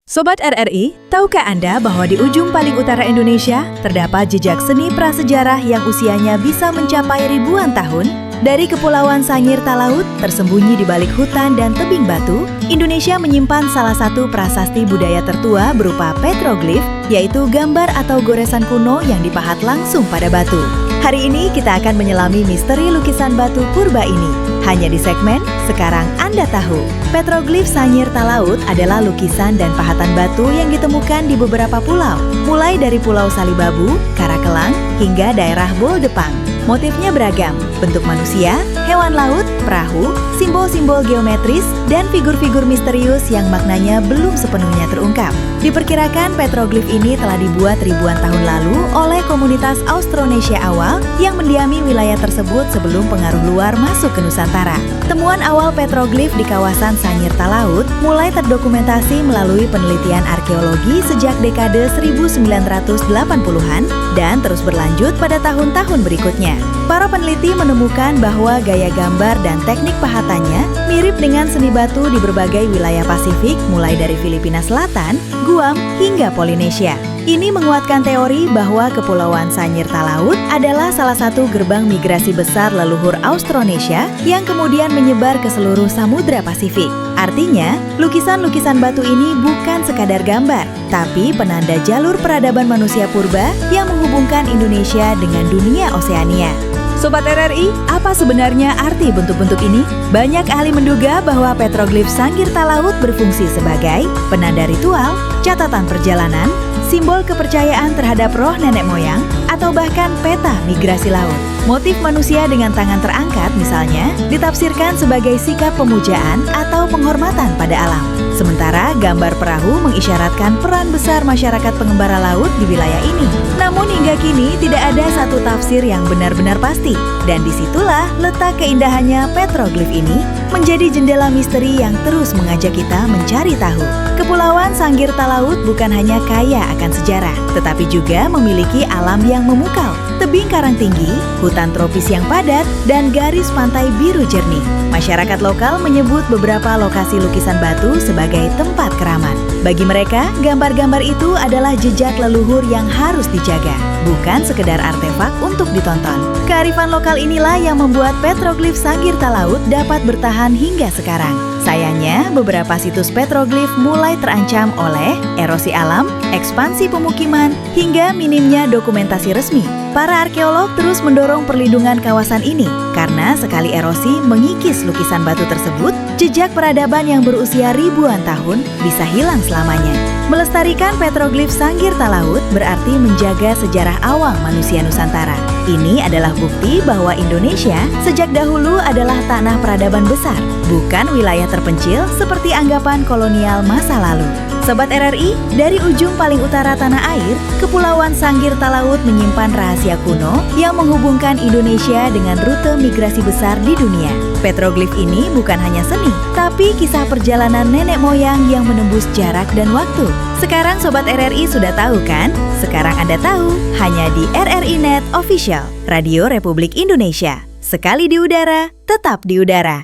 Sobat RRI, tahukah Anda bahwa di ujung paling utara Indonesia terdapat jejak seni prasejarah yang usianya bisa mencapai ribuan tahun? Dari Kepulauan Sangir Talaut, tersembunyi di balik hutan dan tebing batu, Indonesia menyimpan salah satu prasasti budaya tertua berupa petroglif, yaitu gambar atau goresan kuno yang dipahat langsung pada batu. Hari ini kita akan menyelami misteri lukisan batu purba ini. Hanya di segmen Sekarang Anda Tahu. Petroglif Sangir Talaut adalah lukisan dan pahatan batu yang ditemukan di beberapa pulau, mulai dari Pulau Salibabu, Karakelang, hingga daerah Boldepang. Motifnya beragam, bentuk manusia, hewan laut, perahu, simbol-simbol geometris, dan figur-figur misterius yang maknanya belum sepenuhnya terungkap. Diperkirakan petroglif ini telah dibuat ribuan tahun lalu oleh komunitas Austronesia awal yang mendiami wilayah tersebut sebelum pengaruh luar masuk ke Nusantara. Temuan awal petroglif di kawasan Sangir Talaut mulai terdokumentasi melalui penelitian arkeologi sejak dekade 1980-an dan terus berlanjut pada tahun-tahun berikutnya. Para peneliti menemukan bahwa gaya gambar dan teknik pahatannya mirip dengan seni batu di berbagai wilayah Pasifik mulai dari Filipina Selatan, Guam, hingga Polinesia. Ini menguatkan teori bahwa Kepulauan Sangir Talaut adalah salah satu gerbang migrasi besar leluhur Austronesia yang kemudian menyebar ke seluruh Samudra Pasifik. Artinya, lukisan-lukisan batu ini bukan sekadar gambar, tapi penanda jalur peradaban manusia purba yang menghubungkan Indonesia dengan dunia Oseania. Sobat RRI, apa sebenarnya arti bentuk-bentuk ini? Banyak ahli menduga bahwa petroglif Sangir Talaut berfungsi sebagai penanda ritual, catatan perjalanan, simbol kepercayaan terhadap roh nenek moyang, atau bahkan peta migrasi laut. Motif manusia dengan tangan terangkat misalnya ditafsirkan sebagai sikap pemujaan atau penghormatan pada alam. Sementara gambar perahu mengisyaratkan peran besar masyarakat pengembara laut di wilayah ini. Namun hingga kini tidak ada satu tafsir yang benar-benar pasti. Dan disitulah letak keindahannya petroglif ini menjadi jendela misteri yang terus mengajak kita mencari tahu. Kepulauan Sangir Talaut bukan hanya kaya akan sejarah, tetapi juga memiliki alam yang memukau, tebing karang tinggi, hutan tropis yang padat, dan garis pantai biru jernih. Masyarakat lokal menyebut beberapa lokasi lukisan batu sebagai tempat keramat. Bagi mereka, gambar-gambar itu adalah jejak leluhur yang harus dijaga, bukan sekedar artefak untuk ditonton. Kearifan lokal inilah yang membuat petroglif Sangir Talaut dapat bertahan hingga sekarang. Sayangnya, beberapa situs petroglif mulai terancam oleh erosi alam, ekspansi pemukiman, hingga minimnya dokumentasi resmi. Para arkeolog terus mendorong perlindungan kawasan ini karena sekali erosi mengikis lukisan batu tersebut, jejak peradaban yang berusia ribuan tahun bisa hilang selamanya. Melestarikan petroglif Sangir Talaut berarti menjaga sejarah awal manusia Nusantara. Ini adalah bukti bahwa Indonesia sejak dahulu adalah tanah peradaban besar, bukan wilayah terpencil seperti anggapan kolonial masa lalu. Sobat RRI, dari ujung paling utara tanah air, Kepulauan Sangir Talaut menyimpan rahasia kuno yang menghubungkan Indonesia dengan rute migrasi besar di dunia. Petroglif ini bukan hanya seni, tapi kisah perjalanan nenek moyang yang menembus jarak dan waktu. Sekarang Sobat RRI sudah tahu kan? Sekarang Anda tahu, hanya di RRI Net Official, Radio Republik Indonesia. Sekali di udara, tetap di udara.